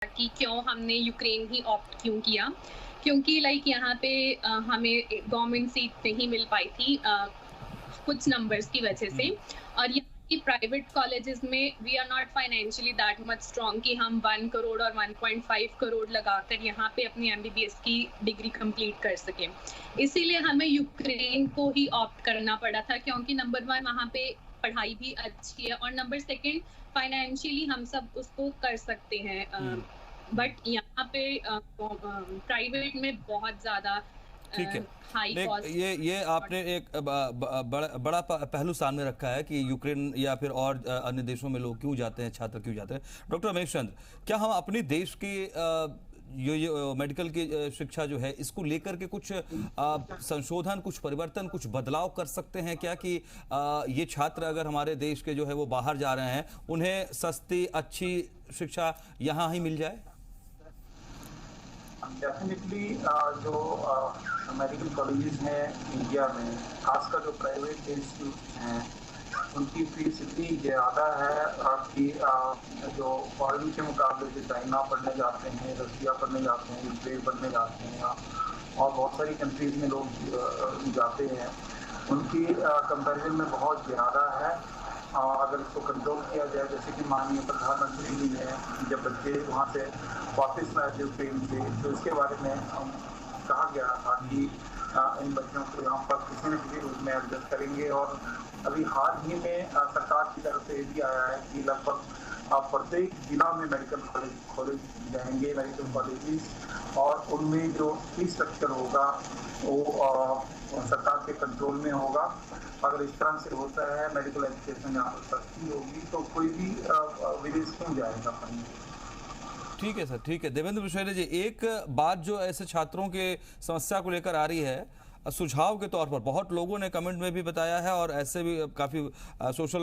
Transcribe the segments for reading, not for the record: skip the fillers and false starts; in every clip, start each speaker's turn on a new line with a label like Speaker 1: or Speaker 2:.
Speaker 1: कि क्यों हमने यूक्रेन ही ऑप्ट क्यों किया। क्योंकि लाइक यहाँ पे हमें गवर्नमेंट सीट नहीं मिल पाई थी कुछ नंबर्स की वजह से।
Speaker 2: हुँ,
Speaker 1: और यहाँ की प्राइवेट कॉलेजेस में we are not financially that much strong कि हम 1 करोड़ और 1.5 करोड़ लगाकर यहाँ पे अपनी एमबीबीएस की डिग्री कंप्लीट कर सकें। इसीलिए हमें यूक्रेन को ही ऑप्ट करना पड़ा था, क्योंकि नंबर 1 वहाँ पे पढ़ाई भी अच्छी है और नंबर 2 फाइनेंशियली हम सब उसको कर सकते हैं।
Speaker 2: हुँ, हुँ।
Speaker 1: बट यहाँ पे प्राइवेट में बहुत ज़्यादा
Speaker 2: ठीक है।
Speaker 1: हाई
Speaker 2: देख
Speaker 1: कॉस्ट।
Speaker 2: ये आपने एक बड़ा पहलू सामने रखा है कि यूक्रेन या फिर और अन्य देशों में लोग क्यों जाते हैं, छात्र क्यों जाते हैं। डॉक्टर रमेश चंद, क्या हम अपनी देश की ये मेडिकल की शिक्षा जो है इसको लेकर के कुछ संशोधन, कुछ परिवर्तन, कुछ बदलाव कर सकते हैं क्या कि ये छात्र अगर हमारे देश के जो है वो बाहर जा रहे हैं, उन्हें सस्ती अच्छी शिक्षा यहाँ ही मिल जाए?
Speaker 3: डेफिनेटली जो मेडिकल कॉलेजेस हैं इंडिया में, खासकर जो प्राइवेट इंस्टीट्यूट हैं, उनकी फीस इतनी ज़्यादा है कि जो फॉरेन के मुकाबले जो चाइना पढ़ने जाते हैं, रसिया पढ़ने जाते हैं, यूक्रेन पढ़ने जाते हैं और बहुत सारी कंट्रीज़ में लोग जाते हैं, उनकी कंपैरिजन में बहुत ज़्यादा है। अगर इसको कंट्रोल किया जाए, जैसे कि माननीय प्रधानमंत्री जी ने जब बच्चे वहाँ से वापस आए थे यूक्रेन से, तो इसके बारे में कहा गया था कि इन बच्चों को यहाँ पर किसी न किसी रूप में एडजस्ट करेंगे। और अभी हाल ही में सरकार की तरफ से ये भी आया है कि लगभग प्रत्येक जिला में मेडिकल कॉलेज खोले जाएंगे, मेडिकल कॉलेजेस, और उनमें जो फीस स्ट्रक्चर होगा वो सरकार के कंट्रोल में होगा। अगर इस तरह से होता है, मेडिकल एजुकेशन यहाँ पर सस्ती होगी, तो कोई भी विदेश क्यों जाएगा पढ़ने।
Speaker 2: ठीक है सर, ठीक है। देवेंद्र विश्वनाथ जी, एक बात जो ऐसे छात्रों के समस्या को लेकर आ रही है, सुझाव के तौर पर बहुत लोगों ने कमेंट में भी बताया है और ऐसे भी काफ़ी सोशल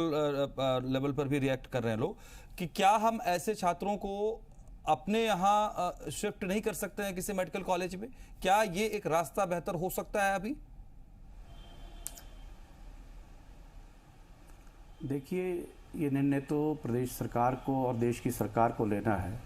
Speaker 2: लेवल पर भी रिएक्ट कर रहे हैं लोग कि क्या हम ऐसे छात्रों को अपने यहाँ शिफ्ट नहीं कर सकते हैं किसी मेडिकल कॉलेज में? क्या ये एक रास्ता बेहतर हो सकता है अभी?
Speaker 4: देखिए, ये निर्णय तो प्रदेश सरकार को और देश की सरकार को लेना है,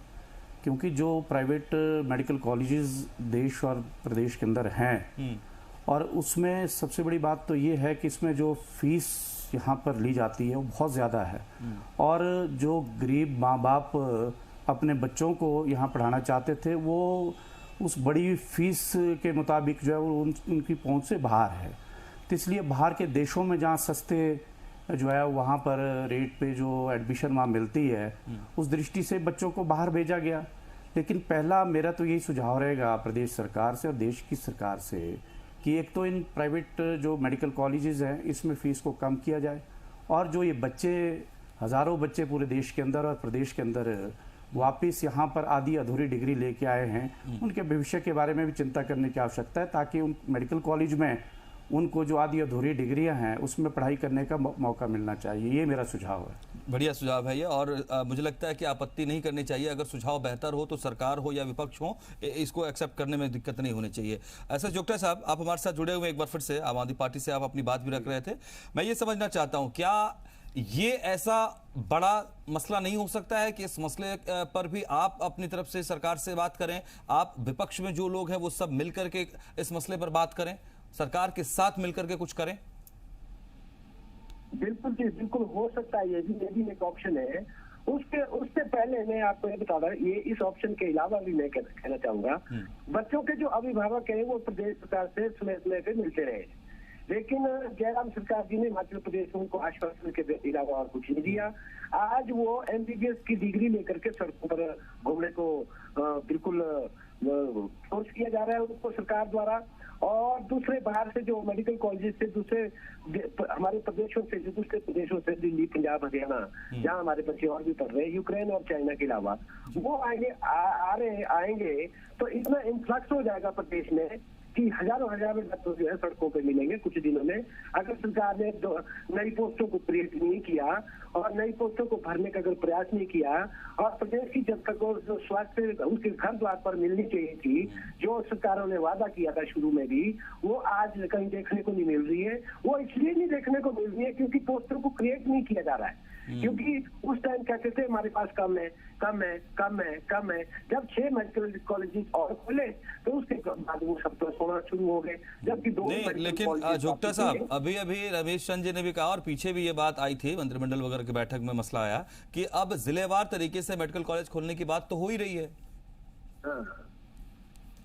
Speaker 4: क्योंकि जो प्राइवेट मेडिकल कॉलेजेस देश और प्रदेश के अंदर हैं, और उसमें सबसे बड़ी बात तो ये है कि इसमें जो फीस यहाँ पर ली जाती है वो बहुत ज़्यादा है। और जो गरीब माँ बाप अपने बच्चों को यहाँ पढ़ाना चाहते थे, वो उस बड़ी फीस के मुताबिक जो है वो उनकी पहुँच से बाहर है। तो इसलिए बाहर के देशों में जहाँ सस्ते जो है वहाँ पर रेट पे जो एडमिशन वहाँ मिलती है, उस दृष्टि से बच्चों को बाहर भेजा गया। लेकिन पहला मेरा तो यही सुझाव रहेगा प्रदेश सरकार से और देश की सरकार से कि एक तो इन प्राइवेट जो मेडिकल कॉलेजेस हैं इसमें फ़ीस को कम किया जाए, और जो ये बच्चे, हज़ारों बच्चे पूरे देश के अंदर और प्रदेश के अंदर वापस यहाँ पर आधी अधूरी डिग्री लेके आए हैं, उनके भविष्य के बारे में भी चिंता करने की आवश्यकता है, ताकि उन मेडिकल कॉलेज में उनको जो आधी अधूरी डिग्रियां हैं उसमें पढ़ाई करने का मौका मिलना चाहिए। ये मेरा सुझाव है।
Speaker 2: बढ़िया सुझाव है ये, और मुझे लगता है कि आपत्ति नहीं करनी चाहिए। अगर सुझाव बेहतर हो तो सरकार हो या विपक्ष हो, इसको एक्सेप्ट करने में दिक्कत नहीं होनी चाहिए। ऐसा जोगटा साहब, आप हमारे साथ जुड़े हुए एक बार फिर से, आम आदमी पार्टी से आप अपनी बात भी रख रहे थे। मैं ये समझना चाहता हूँ, क्या ये ऐसा बड़ा मसला नहीं हो सकता है कि इस मसले पर भी आप अपनी तरफ से सरकार से बात करें, आप विपक्ष में जो लोग हैं वो सब मिलकर के इस मसले पर बात करें, सरकार के साथ मिलकर के कुछ करें?
Speaker 5: बिल्कुल जी, बिल्कुल हो सकता है। ये भी एक ऑप्शन है। उससे पहले मैं आपको ये बता रहा, ये इस ऑप्शन के अलावा भी मैं कहना चाहूंगा, बच्चों के जो अभिभावक हैं वो प्रदेश सरकार से समय समय पे मिलते रहे, लेकिन जयराम सरकार जी ने हिमाचल प्रदेश में उनको आश्वासन के अलावा और कुछ नहीं दिया। आज वो एमबीबीएस की डिग्री लेकर के सड़कों पर घूमने को बिल्कुल फोर्स किया जा रहा है उनको सरकार द्वारा। और दूसरे बाहर से जो मेडिकल कॉलेजेस से दूसरे हमारे प्रदेशों से, जो दूसरे प्रदेशों से, दिल्ली, पंजाब, हरियाणा, जहाँ हमारे बच्चे और भी पढ़ रहे हैं, यूक्रेन और चाइना के अलावा, वो आएंगे तो इतना इन्फ्लक्स हो जाएगा प्रदेश में कि हजारों डॉक्टर जो है सड़कों पे मिलेंगे कुछ दिनों में। अगर सरकार ने नई पोस्टों को क्रिएट नहीं किया और नई पोस्टों को भरने का अगर प्रयास नहीं किया, और प्रदेश की जनता को जो स्वास्थ्य उसके घर द्वार पर मिलनी चाहिए थी, जो सरकारों ने वादा किया था शुरू में भी, वो आज कहीं देखने को नहीं मिल रही है। वो इसलिए नहीं देखने को मिल रही है क्योंकि पोस्टों को क्रिएट नहीं किया जा रहा है। क्योंकि उस टाइम कहते थे हमारे पास कम है, कम है, कम है, कम है। जब 6 मेडिकल कॉलेजेस और खुले तो उसके बाद वो सब तो होना शुरू हो गए, जबकि 2
Speaker 2: नहीं, लेकिन जोगटा साहब अभी रमेश चंद जी ने भी कहा और पीछे भी ये बात आई थी, मंत्रिमंडल वगैरह की बैठक में मसला आया कि अब जिलेवार तरीके से मेडिकल कॉलेज खोलने की बात तो हो ही रही है।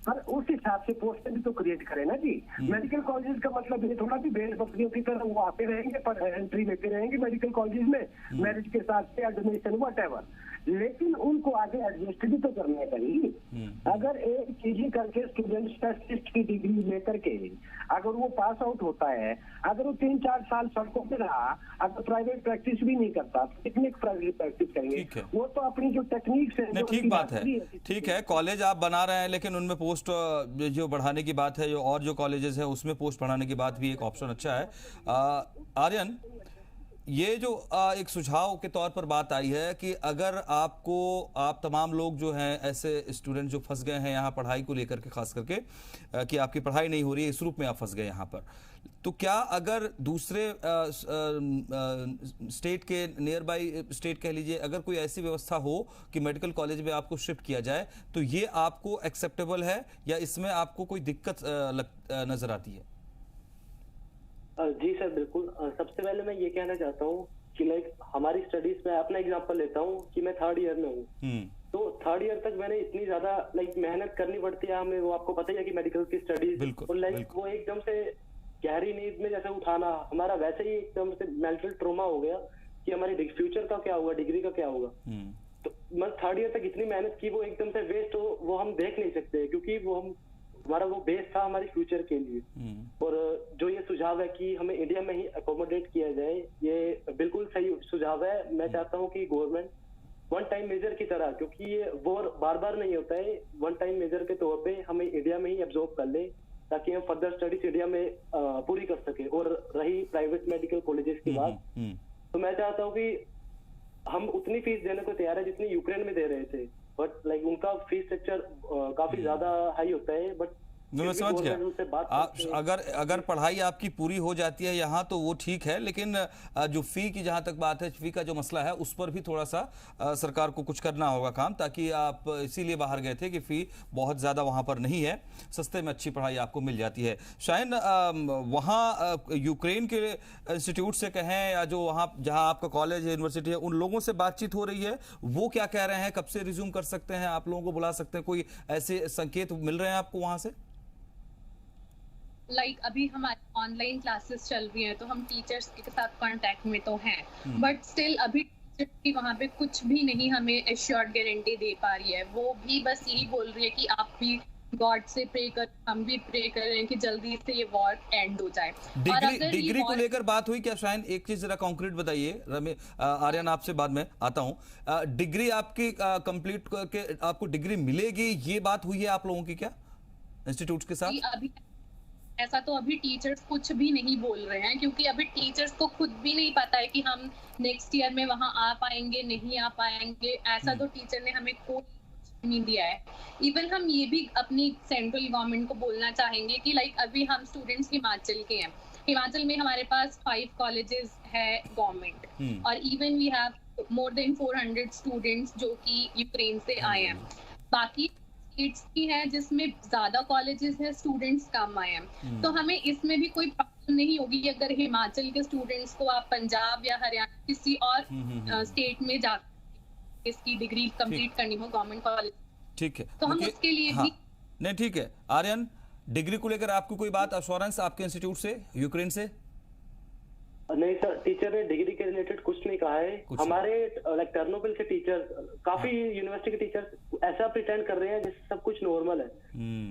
Speaker 5: पर उस हिसाब से पोस्ट भी तो क्रिएट करें ना जी। मेडिकल कॉलेजेस का मतलब ये थोड़ा भी भेड़ बकरियों की तरह वो आते रहेंगे पर एंट्री लेते रहेंगे मेडिकल कॉलेजेस में, मेरिट के साथ से डोनेशन व्हाटएवर, लेकिन उनको आगे एडजस्ट भी तो करना चाहिए। अगर एक पीजी करके स्टूडेंट स्पेशलिस्ट की डिग्री लेकर के अगर वो पास आउट होता है, अगर वो 3-4 साल सड़कों पे रहा, अगर प्राइवेट प्रैक्टिस भी नहीं करता तो कितनी प्राइवेट प्रैक्टिस करेंगे? वो तो अपनी जो टेक्निक है।
Speaker 2: ठीक बात है, ठीक है, कॉलेज आप बना रहे हैं लेकिन उनमें पोस्ट जो बढ़ाने की बात है, और जो कॉलेजेस है उसमें पोस्ट बढ़ाने की बात भी एक ऑप्शन अच्छा है। आर्यन, ये जो एक सुझाव के तौर पर बात आई है कि अगर आप तमाम लोग जो हैं ऐसे स्टूडेंट जो फंस गए हैं यहाँ पढ़ाई को लेकर के, खास करके कि आपकी पढ़ाई नहीं हो रही है, इस रूप में आप फंस गए यहाँ पर, तो क्या अगर दूसरे स्टेट के नियर बाई स्टेट कह लीजिए, अगर कोई ऐसी व्यवस्था हो कि मेडिकल कॉलेज में आपको शिफ्ट किया जाए तो ये आपको एक्सेप्टेबल है या इसमें आपको कोई दिक्कत नजर आती है?
Speaker 6: जी सर, बिल्कुल। सबसे पहले मैं ये कहना चाहता हूँ कि लाइक हमारी स्टडीज में अपना एग्जांपल लेता हूँ कि मैं 3rd ईयर में हूँ, तो 3rd ईयर तक मैंने इतनी ज्यादा मेहनत करनी पड़ती है हमें, वो आपको पता ही है कि मेडिकल की स्टडीज, और लाइक वो एकदम से गहरी नींद में जैसे उठाना, हमारा वैसे ही एकदम से मेंटल ट्रोमा हो गया कि हमारी फ्यूचर का क्या होगा, डिग्री का क्या होगा। तो मैं 3rd ईयर तक इतनी मेहनत की, वो एकदम से वेस्ट हो, वो हम देख नहीं सकते, क्योंकि वो हमारा वो बेस था हमारी फ्यूचर के लिए। और जो ये सुझाव है कि हमें इंडिया में ही अकोमोडेट किया जाए, ये बिल्कुल सही सुझाव है। मैं चाहता हूँ कि गवर्नमेंट वन टाइम मेजर की तरह, क्योंकि ये वॉर बार बार नहीं होता है, वन टाइम मेजर के तौर पे हमें इंडिया में ही एब्जॉर्ब कर ले, ताकि हम फर्दर स्टडीज इंडिया में पूरी कर सके। और रही प्राइवेट मेडिकल कॉलेजेस की बात, तो मैं चाहता हूँ कि हम उतनी फीस देने को तैयार है जितनी यूक्रेन में दे रहे थे, बट लाइक उनका फीस स्ट्रक्चर काफी ज्यादा हाई होता है। बट
Speaker 2: मैं समझ गया, अगर पढ़ाई आपकी पूरी हो जाती है यहाँ तो वो ठीक है, लेकिन जो फी की जहाँ तक बात है, फी का जो मसला है उस पर भी थोड़ा सा सरकार को कुछ करना होगा काम, ताकि आप इसीलिए बाहर गए थे कि फी बहुत ज़्यादा वहाँ पर नहीं है, सस्ते में अच्छी पढ़ाई आपको मिल जाती है। शायद वहाँ यूक्रेन के इंस्टीट्यूट से कहें या जो वहाँ जहाँ आपका कॉलेज है, यूनिवर्सिटी है, उन लोगों से बातचीत हो रही है, वो क्या कह रहे हैं, कब से रिज्यूम कर सकते हैं, आप लोगों को बुला सकते हैं, कोई ऐसे संकेत मिल रहे हैं आपको वहाँ से?
Speaker 1: अभी हमारी ऑनलाइन क्लासेस चल रही हैं तो हम टीचर्स के साथ कांटेक्ट में तो हैं, बट स्टिल अभी की वहाँ पे कुछ भी नहीं हमें एश्योर्ड गारंटी दे पा रही है। वो भी बस यही बोल रही है कि आप भी गॉड से प्रे कर, हम भी प्रे कर रहे हैं कि जल्दी से ये वॉर एंड हो जाए।
Speaker 2: डिग्री को लेकर बात हुई क्या? शायद एक चीज जरा कॉन्क्रीट बताइए। आर्यन, आपसे बाद में आता हूँ। डिग्री आपकी कंप्लीट करके आपको डिग्री मिलेगी, ये बात हुई है आप लोगों की क्या इंस्टीट्यूट के साथ?
Speaker 1: अभी ऐसा तो अभी टीचर्स कुछ भी नहीं बोल रहे हैं, क्योंकि अभी टीचर्स को खुद भी नहीं पता है कि हम नेक्स्ट ईयर में वहां आ पाएंगे नहीं आ पाएंगे। ऐसा तो टीचर ने हमें कोई नहीं दिया है। इवन हम ये भी अपनी सेंट्रल गवर्नमेंट को बोलना चाहेंगे कि अभी हम स्टूडेंट्स हिमाचल के हैं, हिमाचल में हमारे पास 5 कॉलेजेस है गवर्नमेंट, और even we have more than 400 students जो कि यूक्रेन से आए हैं। बाकी स्टेट्स की है जिसमें ज्यादा कॉलेजेस है, स्टूडेंट्स कम आए हैं, तो हमें इसमें भी कोई प्रॉब्लम नहीं होगी अगर हिमाचल के स्टूडेंट्स को आप पंजाब या हरियाणा किसी और स्टेट में जा इसकी डिग्री कंप्लीट करनी हो गवर्नमेंट कॉलेज।
Speaker 2: ठीक है,
Speaker 1: तो हम उसके लिए भी
Speaker 2: नहीं। ठीक है आर्यन, डिग्री को लेकर आपको कोई बात अश्योरेंस आपके इंस्टीट्यूट से, यूक्रेन से?
Speaker 6: नहीं सर, टीचर ने डिग्री के रिलेटेड कुछ नहीं कहा है। हमारे टर्नोबिल के टीचर, काफी यूनिवर्सिटी के टीचर ऐसा प्रिटेंड कर रहे हैं जैसे सब कुछ नॉर्मल है।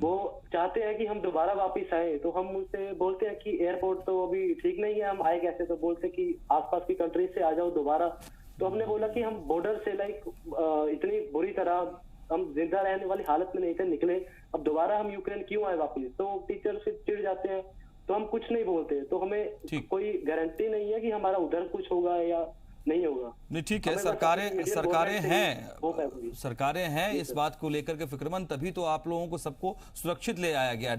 Speaker 6: वो चाहते हैं कि हम दोबारा वापस आए, तो हम उनसे बोलते हैं कि एयरपोर्ट तो अभी ठीक नहीं है, हम आए कैसे? तो बोलते कि आसपास की कंट्री से आ जाओ दोबारा। तो हमने बोला कि हम बॉर्डर से इतनी बुरी तरह हम जिंदा रहने वाली हालत में नहीं थे, निकले, अब दोबारा हम यूक्रेन क्यों आए वापस? तो टीचर से चिढ़ जाते हैं, तो हम कुछ नहीं बोलते। तो हमें कोई गारंटी नहीं है कि हमारा उधर कुछ होगा या नहीं होगा।
Speaker 2: नहीं, ठीक है, सरकारें हैं इस बात को लेकर के फिक्रमंद, तभी तो आप लोगों को सबको सुरक्षित ले आया गया है।